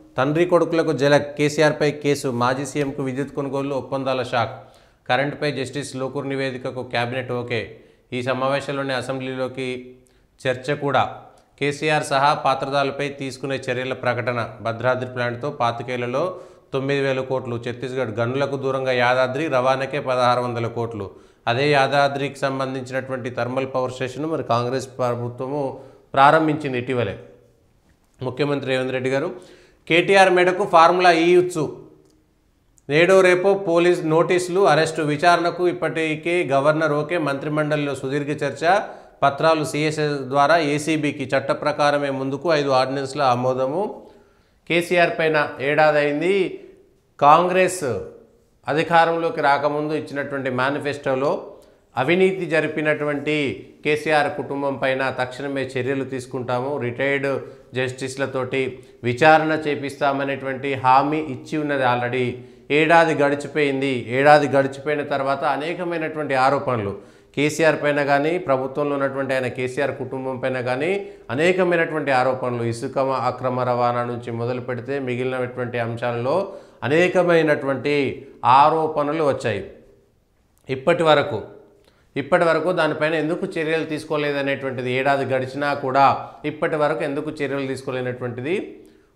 తండ్రి కొడుకులకు జలక్ కేసీఆర్పై కేసు మాజీ సీఎంకు విద్యుత్ కొనుగోలు ఒప్పందాల షాక్ కరెంటుపై జస్టిస్ లోకూర్ నివేదికకు కేబినెట్ ఓకే ఈ సమావేశంలోని అసెంబ్లీలోకి చర్చ కూడా కేసీఆర్ సహా పాత్రదారులపై తీసుకునే చర్యల ప్రకటన భద్రాద్రి ప్లాంట్తో పాతికేళ్లలో 9,000 కోట్లు ఛత్తీస్గఢ్ గనులకు దూరంగా యాదాద్రి రవాణాకే 1,600 కోట్లు అదే యాదాద్రికి సంబంధించినటువంటి థర్మల్ పవర్ స్టేషన్ మరి కాంగ్రెస్ ప్రభుత్వము ప్రారంభించింది ఇటీవలే ముఖ్యమంత్రి రేవంత్ రెడ్డి గారు కేటీఆర్ మేడకు ఫార్ములా ఇయ్యొచ్చు నేడో రేపో పోలీస్ నోటీసులు అరెస్టు విచారణకు ఇప్పటికే గవర్నర్ ఓకే మంత్రిమండలిలో సుదీర్ఘ చర్చ పత్రాలు సిఎస్ఎస్ ద్వారా ఏసీబీకి చట్ట ప్రకారమే ముందుకు 5 ఆర్డినెన్స్ల ఆమోదము కేసీఆర్ పైన ఏడాది అయింది కాంగ్రెస్ అధికారంలోకి రాకముందు ఇచ్చినటువంటి మేనిఫెస్టోలో అవినీతి జరిపినటువంటి కేసీఆర్ కుటుంబం పైన తక్షణమే చర్యలు తీసుకుంటాము రిటైర్డ్ జస్టిస్లతోటి విచారణ చేపిస్తామనేటువంటి హామీ ఇచ్చి ఉన్నది ఆల్రెడీ ఏడాది గడిచిపోయింది ఏడాది గడిచిపోయిన తర్వాత అనేకమైనటువంటి ఆరోపణలు కేసీఆర్ పైన కానీ ప్రభుత్వంలో ఉన్నటువంటి ఆయన కేసీఆర్ కుటుంబం పైన కానీ అనేకమైనటువంటి ఆరోపణలు ఇసుక అక్రమ రవాణా నుంచి మొదలు పెడితే మిగిలినటువంటి అంశాలలో అనేకమైనటువంటి ఆరోపణలు వచ్చాయి ఇప్పటి వరకు దానిపైన ఎందుకు చర్యలు తీసుకోలేదనేటువంటిది ఏడాది గడిచినా కూడా ఇప్పటి వరకు ఎందుకు చర్యలు తీసుకోలేనటువంటిది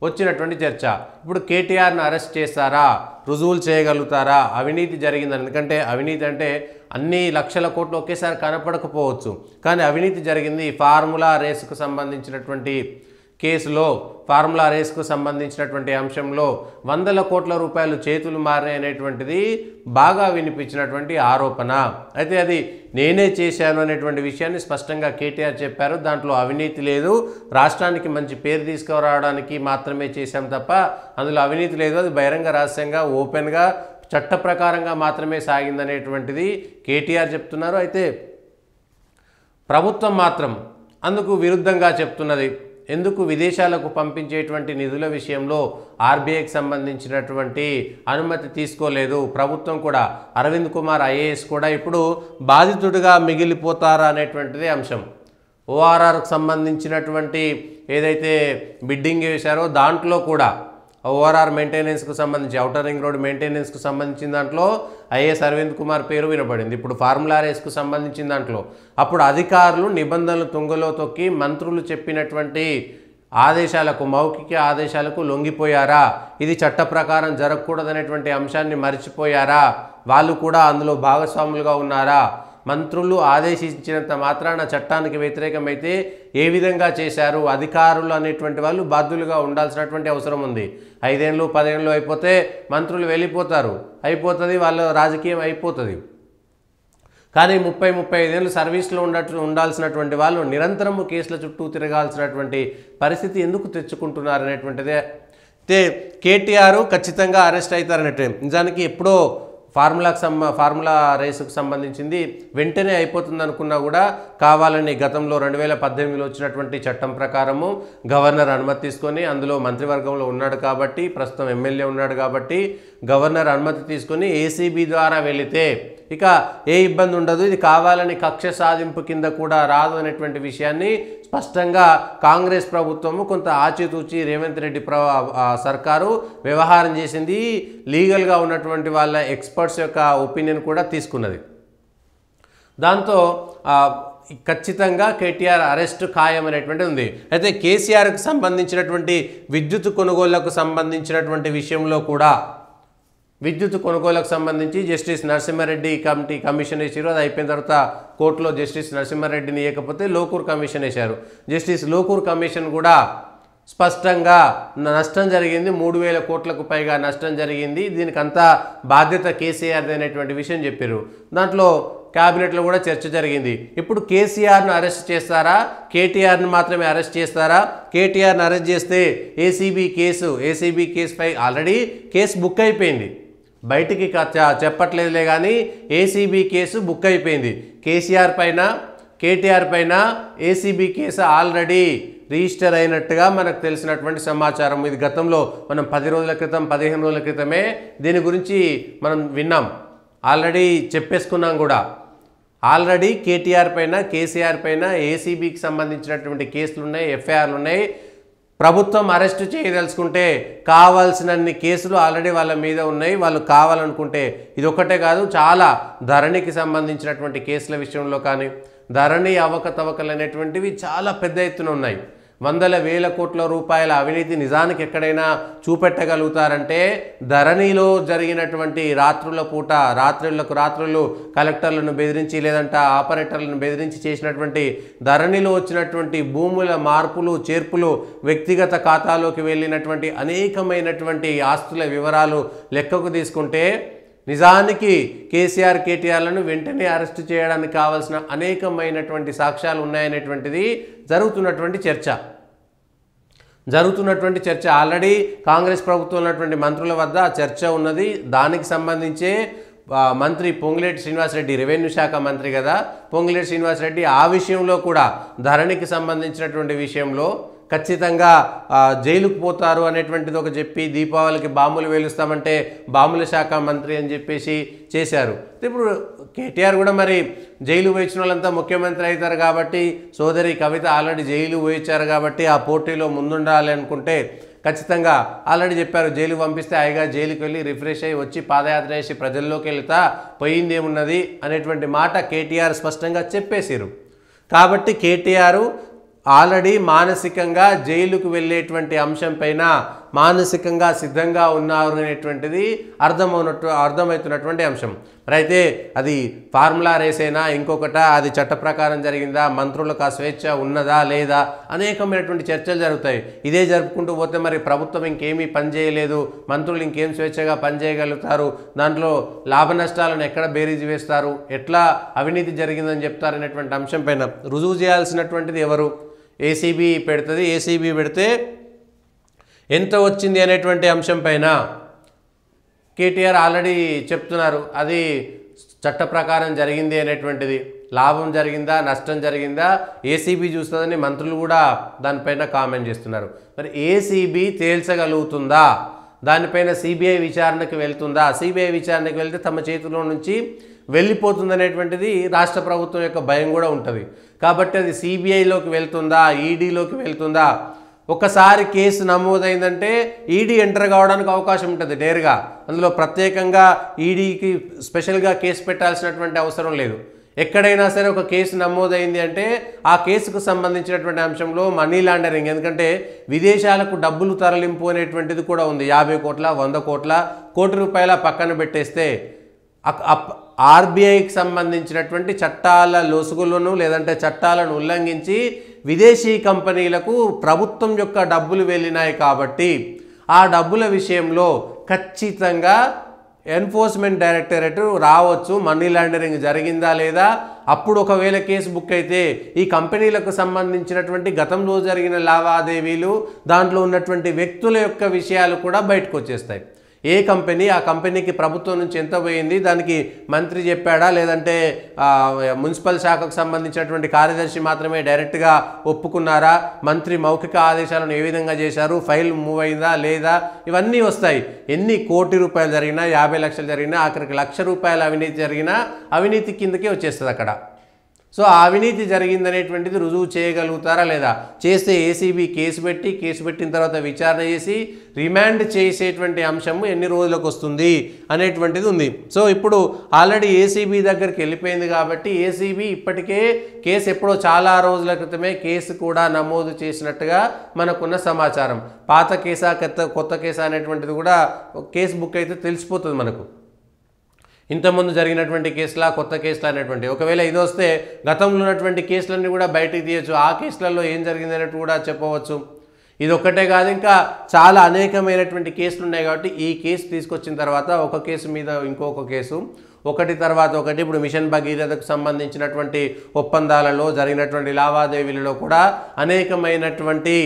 వచ్చినటువంటి చర్చ ఇప్పుడు కేటీఆర్ను అరెస్ట్ చేస్తారా రుజువులు చేయగలుగుతారా అవినీతి జరిగిందని ఎందుకంటే అవినీతి అంటే అన్ని లక్షల కోట్లు ఒకేసారి కనపడకపోవచ్చు కానీ అవినీతి జరిగింది ఫార్ములా రేసుకు సంబంధించినటువంటి కేసులో ఫార్ములా రేస్కు సంబంధించినటువంటి అంశంలో 100 కోట్ల రూపాయలు చేతులు మారినటువంటిది బాగా వినిపించినటువంటి ఆరోపణ అయితే అది నేనే చేశాను అనేటువంటి విషయాన్ని స్పష్టంగా కేటీఆర్ చెప్పారు దాంట్లో అవినీతి లేదు రాష్ట్రానికి మంచి పేరు తీసుకురావడానికి మాత్రమే చేశాం తప్ప అందులో అవినీతి లేదు అది బహిరంగ రహస్యంగా ఓపెన్గా చట్ట ప్రకారంగా మాత్రమే సాగిందనేటువంటిది కేటీఆర్ చెప్తున్నారు అయితే ప్రభుత్వం మాత్రం అందుకు విరుద్ధంగా చెప్తున్నది ఎందుకు విదేశాలకు పంపించేటువంటి నిధుల విషయంలో ఆర్బీఐకి సంబంధించినటువంటి అనుమతి తీసుకోలేదు ప్రభుత్వం కూడా అరవింద్ కుమార్ ఐఏఎస్ కూడా ఇప్పుడు బాధితుడిగా మిగిలిపోతారా అనేటువంటిది అంశం ఓఆర్ఆర్కు సంబంధించినటువంటి ఏదైతే బిడ్డింగ్ వేశారో దాంట్లో కూడా ఓఆర్ఆర్ మెయింటెనెన్స్కు సంబంధించి ఔటర్ రింగ్ రోడ్ మెయింటెనెన్స్కు సంబంధించిన దాంట్లో ఐఏఎస్ అరవింద్ కుమార్ పేరు వినబడింది ఇప్పుడు ఫార్ములా రేస్కు సంబంధించిన దాంట్లో అప్పుడు అధికారులు నిబంధనలు తుంగలో తొక్కి మంత్రులు చెప్పినటువంటి ఆదేశాలకు మౌఖిక ఆదేశాలకు లొంగిపోయారా ఇది చట్ట ప్రకారం జరగకూడదనేటువంటి అంశాన్ని మర్చిపోయారా వాళ్ళు కూడా అందులో భాగస్వాములుగా ఉన్నారా మంత్రులు ఆదేశించినంత మాత్రాన చట్టానికి వ్యతిరేకమైతే ఏ విధంగా చేశారు అధికారులు అనేటువంటి వాళ్ళు బాధ్యులుగా ఉండాల్సినటువంటి అవసరం ఉంది 5 ఏళ్ళు 10 ఏళ్ళు అయిపోతే మంత్రులు వెళ్ళిపోతారు అయిపోతుంది వాళ్ళ రాజకీయం అయిపోతుంది కానీ 30-35 ఏళ్ళు సర్వీస్లో ఉండాల్సినటువంటి వాళ్ళు నిరంతరము కేసుల చుట్టూ తిరగాల్సినటువంటి పరిస్థితి ఎందుకు తెచ్చుకుంటున్నారు అనేటువంటిదే అయితే కేటీఆర్ ఖచ్చితంగా అరెస్ట్ అవుతారనేట్టు నిజానికి ఎప్పుడో ఫార్ములా రేసుకు సంబంధించింది వెంటనే అయిపోతుంది అనుకున్నా కూడా కావాలని గతంలో 2018లో వచ్చినటువంటి చట్టం ప్రకారము గవర్నర్ అనుమతి తీసుకొని అందులో మంత్రివర్గంలో ఉన్నాడు కాబట్టి ప్రస్తుతం ఎమ్మెల్యే ఉన్నాడు కాబట్టి గవర్నర్ అనుమతి తీసుకొని ఏసీబీ ద్వారా వెళితే ఇక ఏ ఇబ్బంది ఉండదు ఇది కావాలని కక్ష సాధింపు కింద కూడా రాదు అనేటువంటి విషయాన్ని స్పష్టంగా కాంగ్రెస్ ప్రభుత్వము కొంత ఆచితూచి రేవంత్ రెడ్డి సర్కారు వ్యవహారం చేసింది లీగల్గా ఉన్నటువంటి వాళ్ళ ఎక్స్పర్ట్స్ యొక్క ఒపీనియన్ కూడా తీసుకున్నది దాంతో ఖచ్చితంగా కేటీఆర్ అరెస్ట్ ఖాయం అనేటువంటిది ఉంది అయితే కేసీఆర్కి సంబంధించినటువంటి విద్యుత్ కొనుగోళ్లకు సంబంధించినటువంటి విషయంలో కూడా విద్యుత్ కొనుగోలుకు సంబంధించి జస్టిస్ నరసింహారెడ్డి కమిషన్ వేసారు అది అయిపోయిన తర్వాత కోర్టులో జస్టిస్ నరసింహారెడ్డిని ఇవ్వకపోతే లోకూర్ కమిషన్ వేశారు జస్టిస్ లోకూర్ కమిషన్ కూడా స్పష్టంగా నష్టం జరిగింది 3,000 కోట్లకు పైగా నష్టం జరిగింది దీనికి అంతా బాధ్యత కేసీఆర్ది అనేటువంటి విషయం చెప్పారు దాంట్లో క్యాబినెట్లో కూడా చర్చ జరిగింది ఇప్పుడు కేసీఆర్ను అరెస్ట్ చేస్తారా కేటీఆర్ను మాత్రమే అరెస్ట్ చేస్తారా కేటీఆర్ను అరెస్ట్ చేస్తే ఏసీబీ కేసుపై ఆల్రెడీ కేసు బుక్ అయిపోయింది బయటికి చెప్పట్లేదులే కానీ ఏసీబీ కేసు బుక్ అయిపోయింది కేసీఆర్ పైన కేటీఆర్ పైన ఏసీబీ కేసు ఆల్రెడీ రిజిస్టర్ అయినట్టుగా మనకు తెలిసినటువంటి సమాచారం ఇది గతంలో మనం 10 రోజుల క్రితం 15 రోజుల క్రితమే దీని గురించి మనం విన్నాం ఆల్రెడీ చెప్పేసుకున్నాం కూడా ఆల్రెడీ కేటీఆర్ పైన కేసీఆర్ పైన ఏసీబీకి సంబంధించినటువంటి కేసులు ఉన్నాయి ఎఫ్ఐఆర్లు ఉన్నాయి ప్రభుత్వం అరెస్టు చేయదలుచుకుంటే కావాల్సినన్ని కేసులు ఆల్రెడీ వాళ్ళ మీద ఉన్నాయి. వాళ్ళు కావాలనుకుంటే ఇది ఒక్కటే కాదు, చాలా ధరణికి సంబంధించినటువంటి కేసుల విషయంలో కానీ ధరణి అవకతవకలు అనేటువంటివి చాలా పెద్ద ఎత్తున ఉన్నాయి. వందల వేల కోట్ల రూపాయల అవినీతి నిజానికి ఎక్కడైనా చూపెట్టగలుగుతారంటే ధరణిలో జరిగినటువంటి రాత్రుల పూట రాత్రులు కలెక్టర్లను బెదిరించి లేదంటే ఆపరేటర్లను బెదిరించి చేసినటువంటి ధరణిలో వచ్చినటువంటి భూముల మార్పులు చేర్పులు వ్యక్తిగత ఖాతాలోకి వెళ్ళినటువంటి అనేకమైనటువంటి ఆస్తుల వివరాలు లెక్కకు తీసుకుంటే నిజానికి కేసీఆర్ కేటీఆర్లను వెంటనే అరెస్టు చేయడానికి కావాల్సిన అనేకమైనటువంటి సాక్ష్యాలు ఉన్నాయనేటువంటిది జరుగుతున్నటువంటి చర్చ ఆల్రెడీ కాంగ్రెస్ ప్రభుత్వం ఉన్నటువంటి మంత్రుల వద్ద చర్చ ఉన్నది. దానికి సంబంధించే మంత్రి పొంగులేటి శ్రీనివాసరెడ్డి రెవెన్యూ శాఖ మంత్రి కదా, పొంగులేటి శ్రీనివాసరెడ్డి ఆ విషయంలో కూడా ధరణికి సంబంధించినటువంటి విషయంలో ఖచ్చితంగా జైలుకు పోతారు అనేటువంటిది ఒక చెప్పి దీపావళికి బాంబులు వేలుస్తామంటే బాంబుల శాఖ మంత్రి అని చెప్పేసి చేశారు. ఇప్పుడు కేటీఆర్ కూడా మరి జైలు వేయించిన వాళ్ళంతా ముఖ్యమంత్రి అవుతారు కాబట్టి సోదరి కవిత ఆల్రెడీ జైలు వేయించారు కాబట్టి ఆ పోటీలో ముందుండాలి అనుకుంటే ఖచ్చితంగా ఆల్రెడీ చెప్పారు జైలు పంపిస్తే హాయిగా జైలుకి వెళ్ళి రిఫ్రెష్ అయ్యి వచ్చి పాదయాత్ర చేసి ప్రజల్లోకి వెళ్తా పోయింది ఏమున్నది అనేటువంటి మాట కేటీఆర్ స్పష్టంగా చెప్పేశారు. కాబట్టి కేటీఆర్ ఆల్రెడీ మానసికంగా జైలుకు వెళ్ళేటువంటి అంశం పైన మానసికంగా సిద్ధంగా ఉన్నారు అనేటువంటిది అర్థమవుతున్నటువంటి అంశం. మరి అయితే అది ఫార్ములా రేసైనా ఇంకొకట అది చట్ట ప్రకారం జరిగిందా, మంత్రులకు ఆ స్వేచ్ఛ ఉన్నదా లేదా అనేకమైనటువంటి చర్చలు జరుగుతాయి. ఇదే జరుపుకుంటూ పోతే మరి ప్రభుత్వం ఇంకేమీ పనిచేయలేదు, మంత్రులు ఇంకేం స్వేచ్ఛగా పనిచేయగలుగుతారు, దాంట్లో లాభ నష్టాలను ఎక్కడ బేరీజు వేస్తారు, ఎట్లా అవినీతి జరిగిందని చెప్తారు అనేటువంటి అంశం పైన రుజువు చేయాల్సినటువంటిది ఎవరు? ఏసీబీ పెడుతుంది. ఏసీబీ పెడితే ఎంత వచ్చింది అనేటువంటి అంశం పైన కేటీఆర్ ఆల్రెడీ చెప్తున్నారు అది చట్ట ప్రకారం జరిగింది అనేటువంటిది. లాభం జరిగిందా నష్టం జరిగిందా ఏసీబీ చూస్తుందని మంత్రులు కూడా దానిపైన కామెంట్ చేస్తున్నారు. మరి ఏసీబీ తేల్చగలుగుతుందా? దానిపైన సిబిఐ విచారణకు వెళ్తుందా? సిబిఐ విచారణకు వెళ్తే తమ చేతిలో నుంచి వెళ్ళిపోతుందనేటువంటిది రాష్ట్ర ప్రభుత్వం యొక్క భయం కూడా ఉంటుంది. కాబట్టి అది సిబిఐలోకి వెళ్తుందా, ఈడీలోకి వెళ్తుందా? ఒకసారి కేసు నమోదైందంటే ఈడీ ఎంటర్ కావడానికి అవకాశం ఉంటుంది నేరుగా. అందులో ప్రత్యేకంగా ఈడీకి స్పెషల్గా కేసు పెట్టాల్సినటువంటి అవసరం లేదు. ఎక్కడైనా సరే ఒక కేసు నమోదైంది అంటే ఆ కేసుకు సంబంధించినటువంటి అంశంలో మనీ లాండరింగ్, ఎందుకంటే విదేశాలకు డబ్బులు తరలింపు అనేటువంటిది కూడా ఉంది. 50 కోట్ల 100 కోట్ల కోటి రూపాయల పక్కన పెట్టేస్తే ఆర్బీఐకి సంబంధించినటువంటి చట్టాల లొసుగులను లేదంటే చట్టాలను ఉల్లంఘించి విదేశీ కంపెనీలకు ప్రభుత్వం యొక్క డబ్బులు వెళ్ళినాయి కాబట్టి ఆ డబ్బుల విషయంలో ఖచ్చితంగా ఎన్ఫోర్స్మెంట్ డైరెక్టరేట్ రావచ్చు. మనీ లాండరింగ్ జరిగిందా లేదా, అప్పుడు ఒకవేళ కేసు బుక్ అయితే ఈ కంపెనీలకు సంబంధించినటువంటి గతంలో జరిగిన లావాదేవీలు దాంట్లో ఉన్నటువంటి వ్యక్తుల యొక్క విషయాలు కూడా బయటకు వచ్చేస్తాయి. ఏ కంపెనీ, ఆ కంపెనీకి ప్రభుత్వం నుంచి ఎంత పోయింది, దానికి మంత్రి చెప్పాడా లేదంటే మున్సిపల్ శాఖకు సంబంధించినటువంటి కార్యదర్శి మాత్రమే డైరెక్ట్గా ఒప్పుకున్నారా, మంత్రి మౌఖిక ఆదేశాలను ఏ విధంగా చేశారు, ఫైల్ మూవ్ అయిందా లేదా, ఇవన్నీ వస్తాయి. ఎన్ని కోటి రూపాయలు జరిగినా 50 లక్షలు జరిగినా ఆఖరికి ₹1,00,000 అవినీతి జరిగినా అవినీతి కిందకే వచ్చేస్తుంది అక్కడ. సో ఆ అవినీతి జరిగిందనేటువంటిది రుజువు చేయగలుగుతారా లేదా? చేస్తే ఏసీబీ కేసు పెట్టిన తర్వాత విచారణ చేసి రిమాండ్ చేసేటువంటి అంశము ఎన్ని రోజులకు వస్తుంది అనేటువంటిది ఉంది. సో ఇప్పుడు ఆల్రెడీ ఏసీబీ దగ్గరికి వెళ్ళిపోయింది కాబట్టి ఏసీబీ ఇప్పటికే కేసు ఎప్పుడో చాలా రోజుల క్రితమే కేసు కూడా నమోదు చేసినట్టుగా మనకున్న సమాచారం. పాత కేసా కొత్త కేసా అనేటువంటిది కూడా కేసు బుక్ అయితే తెలిసిపోతుంది మనకు. ఇంతకుముందు జరిగినటువంటి కేసులా కొత్త కేసులు అనేటువంటి ఒకవేళ ఇది వస్తే గతంలో ఉన్నటువంటి కేసులన్నీ కూడా బయటికి తీయచ్చు. ఆ కేసులలో ఏం జరిగింది అన్నట్టు కూడా చెప్పవచ్చు. ఇది ఒక్కటే కాదు, ఇంకా చాలా అనేకమైనటువంటి కేసులు ఉన్నాయి. కాబట్టి ఈ కేసు తీసుకొచ్చిన తర్వాత ఒక కేసు మీద ఇంకొక కేసు ఒకటి తర్వాత ఒకటి ఇప్పుడు మిషన్ భగీరథకు సంబంధించినటువంటి ఒప్పందాలలో జరిగినటువంటి లావాదేవీలలో కూడా అనేకమైనటువంటి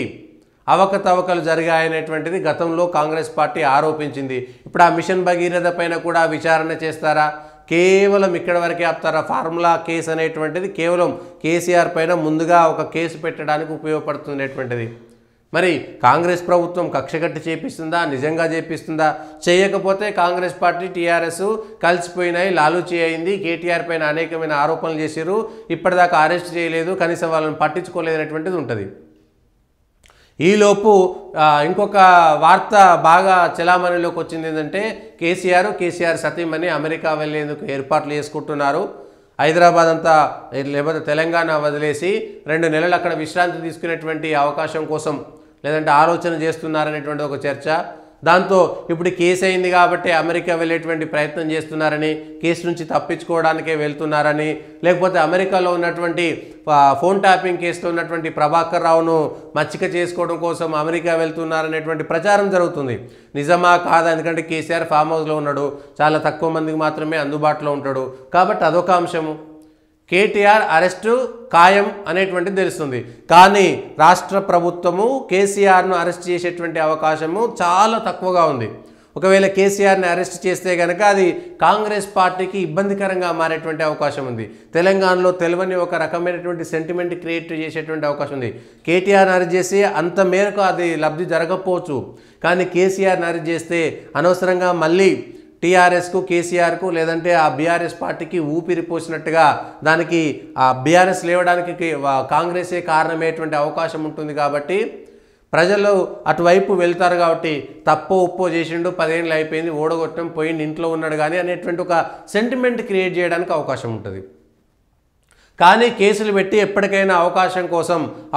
అవకతవకలు జరిగాయనేటువంటిది గతంలో కాంగ్రెస్ పార్టీ ఆరోపించింది. ఇప్పుడు ఆ మిషన్ భగీరథ పైన కూడా విచారణ చేస్తారా? కేవలం ఇక్కడ వరకే ఆపుతారా? ఫార్ములా కేసు అనేటువంటిది కేవలం కేసీఆర్ పైన ముందుగా ఒక కేసు పెట్టడానికి ఉపయోగపడుతున్నటువంటిది. మరి కాంగ్రెస్ ప్రభుత్వం కక్షగట్టి చేపిస్తుందా, నిజంగా చేపిస్తుందా? చేయకపోతే కాంగ్రెస్ పార్టీ టీఆర్ఎస్ కలిసిపోయినాయి, లాలూచి అయింది, కేటీఆర్ పైన అనేకమైన ఆరోపణలు చేశారు, ఇప్పటిదాకా అరెస్ట్ చేయలేదు, కనీసం వాళ్ళని పట్టించుకోలేదనేటువంటిది ఉంటుంది. ఈలోపు ఇంకొక వార్త బాగా చలామణిలోకి వచ్చింది ఏంటంటే కేసీఆర్ సతీమణి అమెరికా వెళ్ళేందుకు ఏర్పాట్లు చేసుకుంటున్నారు. హైదరాబాద్ అంతా లేకపోతే తెలంగాణ వదిలేసి 2 నెలలు అక్కడ విశ్రాంతి తీసుకునేటువంటి అవకాశం కోసం లేదంటే ఆలోచన చేస్తున్నారనేటువంటి ఒక చర్చ. దాంతో ఇప్పుడు కేసు అయింది కాబట్టి అమెరికా వెళ్ళేటువంటి ప్రయత్నం చేస్తున్నారని, కేసు నుంచి తప్పించుకోవడానికే వెళ్తున్నారని, లేకపోతే అమెరికాలో ఉన్నటువంటి ఫోన్ ట్యాపింగ్ కేసులో ఉన్నటువంటి ప్రభాకర్ రావును మచ్చిక చేసుకోవడం కోసం అమెరికా వెళ్తున్నారనేటువంటి ప్రచారం జరుగుతుంది. నిజమా కాదా? ఎందుకంటే కేసీఆర్ ఫామ్ హౌస్లో ఉన్నాడు, చాలా తక్కువ మందికి మాత్రమే అందుబాటులో ఉంటాడు కాబట్టి అదొక అంశము. కేటీఆర్ అరెస్టు ఖాయం అనేటువంటిది తెలుస్తుంది. కానీ రాష్ట్ర ప్రభుత్వము కేసీఆర్ను అరెస్ట్ చేసేటువంటి అవకాశము చాలా తక్కువగా ఉంది. ఒకవేళ కేసీఆర్ని అరెస్ట్ చేస్తే కనుక అది కాంగ్రెస్ పార్టీకి ఇబ్బందికరంగా మారేటువంటి అవకాశం ఉంది. తెలంగాణలో తెలియని ఒక రకమైనటువంటి సెంటిమెంట్ క్రియేట్ చేసేటువంటి అవకాశం ఉంది. కేటీఆర్ని అరెస్ట్ చేసి అంత మేరకు అది లబ్ధి జరగకపోవచ్చు, కానీ కేసీఆర్ని అరెస్ట్ చేస్తే అనవసరంగా మళ్ళీ టీఆర్ఎస్కు కేసీఆర్కు లేదంటే ఆ బీఆర్ఎస్ పార్టీకి ఊపిరి పోసినట్టుగా దానికి ఆ బీఆర్ఎస్ లేవడానికి కాంగ్రెసే కారణమయ్యేటువంటి అవకాశం ఉంటుంది. కాబట్టి ప్రజలు అటువైపు వెళ్తారు కాబట్టి తప్పో ఉప్పో చేసిండు, 10 ఏళ్ళు అయిపోయింది, ఓడగొట్టం పోయింది, ఇంట్లో ఉన్నాడు కానీ అనేటువంటి ఒక సెంటిమెంట్ క్రియేట్ చేయడానికి అవకాశం ఉంటుంది. కానీ కేసులు పెట్టి ఎప్పటికైనా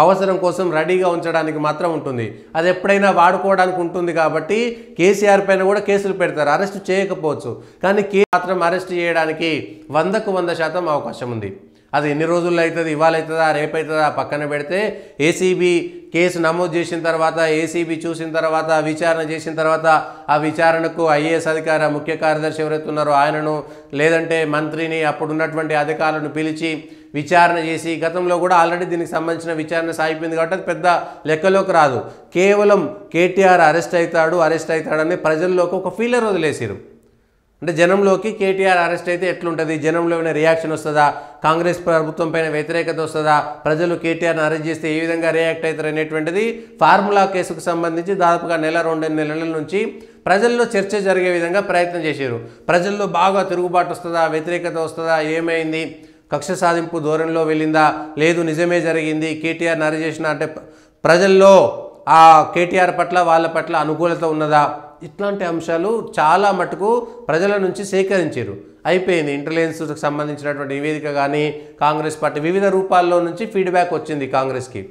అవసరం కోసం రెడీగా ఉంచడానికి మాత్రం ఉంటుంది. అది ఎప్పుడైనా వాడుకోవడానికి ఉంటుంది కాబట్టి కేసీఆర్ పైన కూడా కేసులు పెడతారు, అరెస్ట్ చేయకపోవచ్చు. కానీ మాత్రం అరెస్ట్ చేయడానికి 100కు 100% అవకాశం ఉంది. అది ఎన్ని రోజుల్లో అవుతుంది, ఇవాళ అవుతుందా రేపు అవుతుందా పక్కన పెడితే ఏసీబీ కేసు నమోదు చేసిన తర్వాత, ఏసీబీ చూసిన తర్వాత, విచారణ చేసిన తర్వాత ఆ విచారణకు ఐఏఎస్ అధికారి ముఖ్య కార్యదర్శి ఎవరైతే ఉన్నారో ఆయనను లేదంటే మంత్రిని అప్పుడున్నటువంటి అధికారులను పిలిచి విచారణ చేసి, గతంలో కూడా ఆల్రెడీ దీనికి సంబంధించిన విచారణ సాగిపోయింది కాబట్టి అది పెద్ద లెక్కలోకి రాదు. కేవలం కేటీఆర్ అరెస్ట్ అవుతాడని ప్రజల్లోకి ఒక ఫీలర్ వదిలేసారు. అంటే జనంలోకి కేటీఆర్ అరెస్ట్ అయితే ఎట్లుంటుంది, జనంలో ఏమైనా రియాక్షన్ వస్తుందా, కాంగ్రెస్ ప్రభుత్వం పైన వ్యతిరేకత వస్తుందా, ప్రజలు కేటీఆర్ని అరెస్ట్ చేస్తే ఏ విధంగా రియాక్ట్ అవుతారు అనేటువంటిది ఫార్ములా కేసుకు సంబంధించి దాదాపుగా 1-2 నెలల నుంచి ప్రజల్లో చర్చ జరిగే విధంగా ప్రయత్నం చేశారు. ప్రజల్లో బాగా తిరుగుబాటు వస్తుందా, వ్యతిరేకత వస్తుందా, ఏమైంది, కక్ష సాధింపు ధోరణిలో వెళ్ళిందా, లేదు నిజమే జరిగింది, కేటీఆర్ని అరెస్ట్ చేసిన అంటే ప్రజల్లో ఆ కేటీఆర్ పట్ల వాళ్ళ పట్ల అనుకూలత ఉన్నదా, ఇట్లాంటి అంశాలు చాలా మటుకు ప్రజల నుంచి సేకరించారు. అయిపోయింది. ఇంటెలిజెన్స్కి సంబంధించినటువంటి నివేదిక కానీ కాంగ్రెస్ పార్టీ వివిధ రూపాల్లో నుంచి ఫీడ్బ్యాక్ వచ్చింది కాంగ్రెస్కి,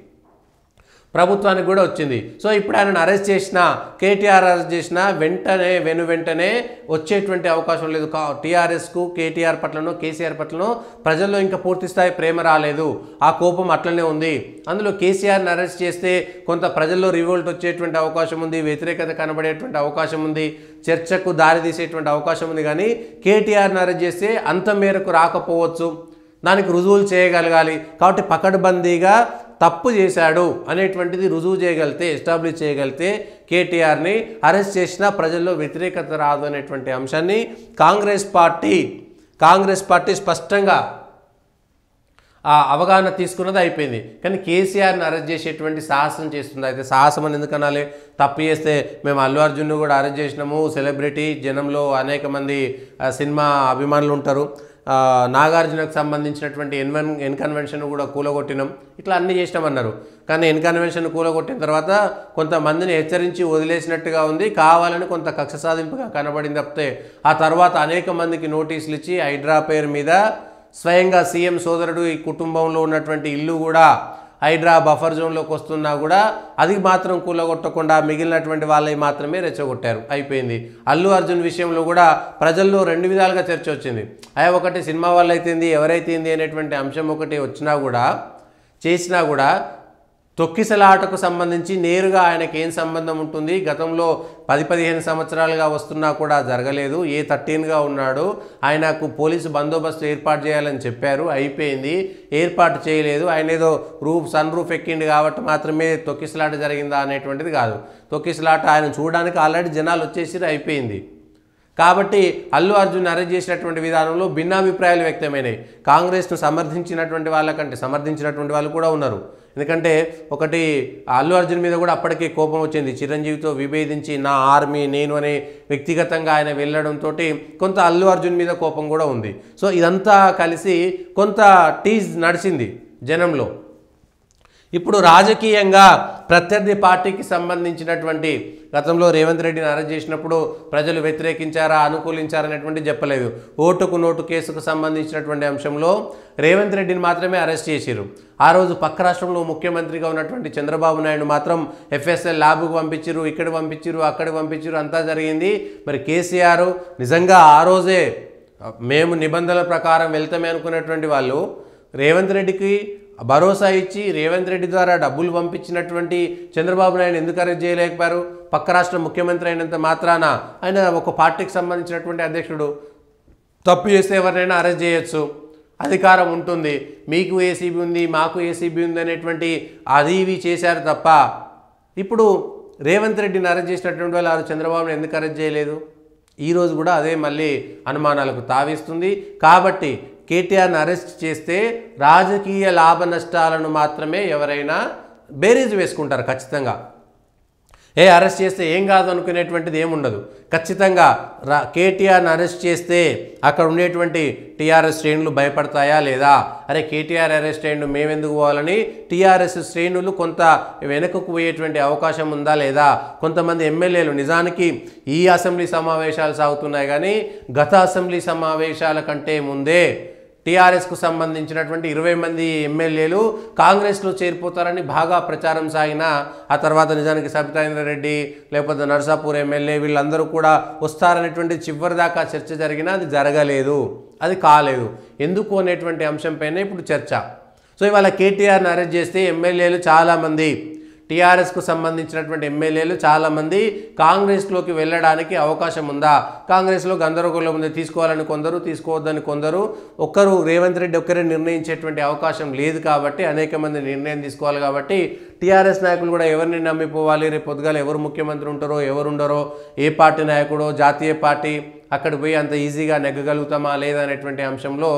ప్రభుత్వానికి కూడా వచ్చింది. సో ఇప్పుడు ఆయనను అరెస్ట్ చేసినా, కేటీఆర్ అరెస్ట్ చేసినా వెంటనే వచ్చేటువంటి అవకాశం లేదు. టీఆర్ఎస్కు కేటీఆర్ పట్లనో కేసీఆర్ పట్లనో ప్రజల్లో ఇంకా పూర్తిస్థాయి ప్రేమ రాలేదు, ఆ కోపం అట్లనే ఉంది. అందులో కేసీఆర్ని అరెస్ట్ చేస్తే కొంత ప్రజల్లో రివోల్ట్ వచ్చేటువంటి అవకాశం ఉంది, వ్యతిరేకత కనబడేటువంటి అవకాశం ఉంది, చర్చకు దారితీసేటువంటి అవకాశం ఉంది. కానీ కేటీఆర్ని అరెస్ట్ చేస్తే అంత మేరకు రాకపోవచ్చు, దానికి రుజువులు చేయగలగాలి. కాబట్టి పకడ్బందీగా తప్పు చేశాడు అనేటువంటిది రుజువు చేయగలిగితే, ఎస్టాబ్లిష్ చేయగలిగితే కేటీఆర్ని అరెస్ట్ చేసినా ప్రజల్లో వ్యతిరేకత రాదు అనేటువంటి అంశాన్ని కాంగ్రెస్ పార్టీ స్పష్టంగా ఆ అవగాహన తీసుకున్నది అయిపోయింది. కానీ కేసీఆర్ని అరెస్ట్ చేసేటువంటి సాహసం చేస్తుంది. అయితే సాహసం అని ఎందుకనాలి, తప్పు చేస్తే మేము అల్లు అర్జున్ను కూడా అరెస్ట్ చేసినాము, సెలబ్రిటీ, జనంలో అనేక మంది సినిమా అభిమానులు ఉంటారు, నాగార్జునకు సంబంధించినటువంటి ఎన్కన్వెన్షన్ కూడా కూలగొట్టినాం, ఇట్లా అన్నీ చేసినామన్నారు. కానీ ఎన్కన్వెన్షన్ కూలగొట్టిన తర్వాత కొంతమందిని హెచ్చరించి వదిలేసినట్టుగా ఉంది, కావాలని కొంత కక్ష సాధింపుగా కనబడింది తప్పితే ఆ తర్వాత అనేక మందికి నోటీసులు ఇచ్చి హైడ్రా పేరు మీద స్వయంగా సీఎం సోదరుడు ఈ కుటుంబంలో ఉన్నటువంటి ఇల్లు కూడా హైడ్రా బఫర్ జోన్లోకి వస్తున్నా కూడా అది మాత్రం కూలగొట్టకుండా మిగిలినటువంటి వాళ్ళని మాత్రమే రెచ్చగొట్టారు. అయిపోయింది. అల్లు అర్జున్ విషయంలో కూడా ప్రజల్లో 2 విధాలుగా చర్చ వచ్చింది. ఒకటి సినిమా వాళ్ళు అయితేంది, ఎవరైతేంది అనేటువంటి అంశం ఒకటి చేసినా కూడా తొక్కిసలాటకు సంబంధించి నేరుగా ఆయనకి ఏం సంబంధం ఉంటుంది, గతంలో 10-15 సంవత్సరాలుగా వస్తున్నా కూడా జరగలేదు, ఏ 13గా ఉన్నాడు, ఆయనకు పోలీసు బందోబస్తు ఏర్పాటు చేయాలని చెప్పారు, అయిపోయింది, ఏర్పాటు చేయలేదు, ఆయన ఏదో సన్ రూఫ్ ఎక్కిండు కాబట్టి మాత్రమే తొక్కిసలాట జరిగిందా అనేటువంటిది కాదు. తొక్కిసలాట ఆయన చూడడానికి ఆల్రెడీ జనాలు వచ్చేసి అయిపోయింది. కాబట్టి అల్లు అర్జున్ అరెస్ట్ చేసినటువంటి విధానంలో భిన్నాభిప్రాయాలు వ్యక్తమైనాయి. కాంగ్రెస్ను సమర్థించినటువంటి వాళ్ళకంటే సమర్థించినటువంటి వాళ్ళు కూడా ఉన్నారు. ఎందుకంటే ఒకటి అల్లు అర్జున్ మీద కూడా అప్పటికే కోపం వచ్చింది, చిరంజీవితో విభేదించి నా ఆర్మీ నేను అనే వ్యక్తిగతంగా ఆయన వెళ్ళడంతో కొంత అల్లు అర్జున్ మీద కోపం కూడా ఉంది. సో ఇదంతా కలిసి కొంత టీజ్ నడిచింది జనంలో. ఇప్పుడు రాజకీయంగా ప్రత్యర్థి పార్టీకి సంబంధించినటువంటి గతంలో రేవంత్ రెడ్డిని అరెస్ట్ చేసినప్పుడు ప్రజలు వ్యతిరేకించారా అనుకూలించారనేటువంటి చెప్పలేదు. ఓటుకు నోటు కేసుకు సంబంధించినటువంటి అంశంలో రేవంత్ రెడ్డిని మాత్రమే అరెస్ట్ చేశారు. ఆ రోజు పక్క రాష్ట్రంలో ముఖ్యమంత్రిగా ఉన్నటువంటి చంద్రబాబు నాయుడు మాత్రం FSL ల్యాబ్కు పంపించారు, ఇక్కడ పంపించారు, అక్కడ పంపించారు, అంతా జరిగింది. మరి కేసీఆర్ నిజంగా ఆ రోజే మేము నిబంధనల ప్రకారం వెళ్తామే అనుకున్నటువంటి వాళ్ళు రేవంత్ రెడ్డికి భరోసా ఇచ్చి రేవంత్ రెడ్డి ద్వారా డబ్బులు పంపించినటువంటి చంద్రబాబు నాయుడు ఎందుకు అరెస్ట్ చేయలేకపోయారు? పక్క రాష్ట్ర ముఖ్యమంత్రి అయినంత మాత్రాన ఆయన ఒక పార్టీకి సంబంధించినటువంటి అధ్యక్షుడు, తప్పు చేస్తే ఎవరినైనా అరెస్ట్ చేయొచ్చు, అధికారం ఉంటుంది, మీకు ఏసీబీ ఉంది, మాకు ఏసీబీ ఉంది అనేటువంటి అది ఇవి చేశారు తప్ప ఇప్పుడు రేవంత్ రెడ్డిని అరెస్ట్ చేసినటువంటి వాళ్ళు చంద్రబాబుని ఎందుకు అరెస్ట్ చేయలేదు? ఈరోజు కూడా అదే మళ్ళీ అనుమానాలకు తావిస్తుంది. కాబట్టి కేటీఆర్ని అరెస్ట్ చేస్తే రాజకీయ లాభ నష్టాలను మాత్రమే ఎవరైనా బేరీజు వేసుకుంటారు ఖచ్చితంగా. అరెస్ట్ చేస్తే ఏం కాదు అనుకునేటువంటిది ఏముండదు. ఖచ్చితంగా కేటీఆర్ని అరెస్ట్ చేస్తే అక్కడ ఉండేటువంటి టీఆర్ఎస్ శ్రేణులు భయపడతాయా లేదా? అరే కేటీఆర్ అరెస్ట్ అయ్యిండు మేమెందుకు పోవాలని టీఆర్ఎస్ శ్రేణులు కొంత వెనుకకు పోయేటువంటి అవకాశం ఉందా లేదా? కొంతమంది ఎమ్మెల్యేలు నిజానికి ఈ అసెంబ్లీ సమావేశాలు సాగుతున్నాయి కానీ గత అసెంబ్లీ సమావేశాల కంటే ముందే టీఆర్ఎస్కు సంబంధించినటువంటి 20 మంది ఎమ్మెల్యేలు కాంగ్రెస్లో చేరిపోతారని బాగా ప్రచారం సాగిన ఆ తర్వాత నిజానికి సబితాయింద్ర రెడ్డి లేకపోతే నర్సాపూర్ ఎమ్మెల్యే వీళ్ళందరూ కూడా వస్తారనేటువంటి చివరి దాకా చర్చ జరిగినా అది జరగలేదు, అది కాలేదు. ఎందుకు అనేటువంటి అంశంపైన ఇప్పుడు చర్చ. సో ఇవాళ కేటీఆర్ని అరెస్ట్ చేస్తే ఎమ్మెల్యేలు చాలామంది టీఆర్ఎస్కు సంబంధించినటువంటి ఎమ్మెల్యేలు చాలామంది కాంగ్రెస్లోకి వెళ్ళడానికి అవకాశం ఉందా? కాంగ్రెస్లో గందరగోళం ఉంది, తీసుకోవాలని కొందరు, తీసుకోవద్దని కొందరు. ఒక్కరు రేవంత్ రెడ్డి ఒక్కరే నిర్ణయించేటువంటి అవకాశం లేదు కాబట్టి అనేక మంది నిర్ణయం తీసుకోవాలి. కాబట్టి టీఆర్ఎస్ నాయకులు కూడా ఎవరిని నమ్మిపోవాలి? రేపు పొద్దుగాల ఎవరు ముఖ్యమంత్రి ఉంటారో ఎవరు ఉండరో, ఏ పార్టీ నాయకుడో జాతీయ పార్టీ అక్కడికి పోయి అంత ఈజీగా నెగ్గగలుగుతామా లేదా అనేటువంటి అంశంలో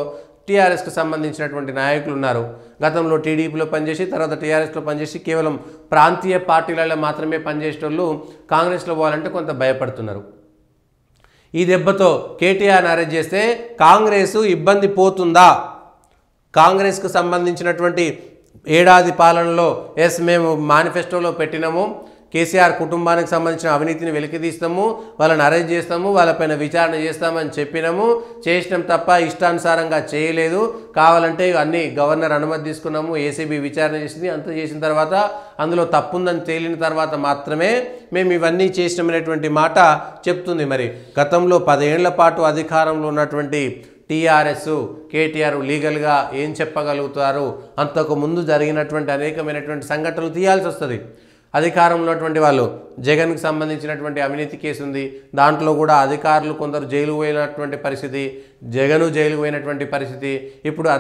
టీఆర్ఎస్కు సంబంధించినటువంటి నాయకులు ఉన్నారు. గతంలో టీడీపీలో పనిచేసి తర్వాత టీఆర్ఎస్లో పనిచేసి కేవలం ప్రాంతీయ పార్టీలలో మాత్రమే పనిచేసేటోళ్ళు కాంగ్రెస్లో పోవాలంటే కొంత భయపడుతున్నారు. ఈ దెబ్బతో కేటీఆర్ని అరెస్ట్ చేస్తే కాంగ్రెస్ ఇబ్బంది పోతుందా? కాంగ్రెస్కు సంబంధించినటువంటి ఏడాది పాలనలో మేము మేనిఫెస్టోలో పెట్టినాము, కేసీఆర్ కుటుంబానికి సంబంధించిన అవినీతిని వెలికితీస్తాము, వాళ్ళని అరెస్ట్ చేస్తాము, వాళ్ళపైన విచారణ చేస్తామని చెప్పినాము, చేసినాం తప్ప ఇష్టానుసారంగా చేయలేదు. కావాలంటే అన్ని గవర్నర్ అనుమతి తీసుకున్నాము, ఏసీబీ విచారణ చేసింది, అంతా చేసిన తర్వాత అందులో తప్పుందని తేలిన తర్వాత మాత్రమే మేము ఇవన్నీ చేసినామనేటువంటి మాట చెప్తుంది. మరి గతంలో 10 ఏళ్ల పాటు అధికారంలో ఉన్నటువంటి టీఆర్ఎస్ కేటీఆర్ లీగల్గా ఏం చెప్పగలుగుతారు? అంతకు ముందు జరిగినటువంటి అనేకమైనటువంటి సంఘటనలు తీయాల్సి వస్తుంది. అధికారంలో ఉన్నటువంటి వాళ్ళు జగన్కి సంబంధించినటువంటి అవినీతి కేసు ఉంది, దాంట్లో కూడా అధికారులు కొందరు జైలు పోయినటువంటి పరిస్థితి, జగను జైలు పోయినటువంటి పరిస్థితి. ఇప్పుడు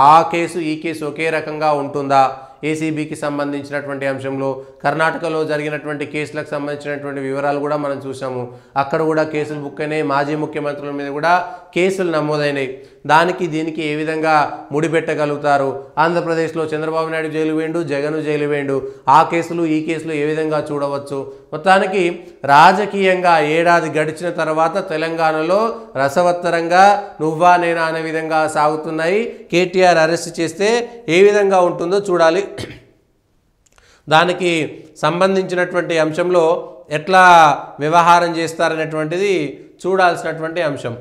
ఆ కేసు ఈ కేసు ఒకే రకంగా ఉంటుందా? ఏసీబీకి సంబంధించినటువంటి అంశంలో కర్ణాటకలో జరిగినటువంటి కేసులకు సంబంధించినటువంటి వివరాలు కూడా మనం చూసాము. అక్కడ కూడా కేసులు బుక్ అయినాయి, మాజీ ముఖ్యమంత్రుల మీద కూడా కేసులు నమోదైనాయి. దానికి దీనికి ఏ విధంగా ముడిపెట్టగలుగుతారు? ఆంధ్రప్రదేశ్లో చంద్రబాబు నాయుడు జైలు వేయండు, జగన్ జైలు వేయండు, ఆ కేసులు ఈ కేసులు ఏ విధంగా చూడవచ్చు? మొత్తానికి రాజకీయంగా ఏడాది గడిచిన తర్వాత తెలంగాణలో రసవత్తరంగా నువ్వా నేనా అనే విధంగా సాగుతున్నాయి. కేటీఆర్ అరెస్ట్ చేస్తే ఏ విధంగా ఉంటుందో చూడాలి. దానికి సంబంధించినటువంటి అంశంలో ఎట్లా వ్యవహారం చేస్తారనేటువంటిది చూడాల్సినటువంటి అంశం.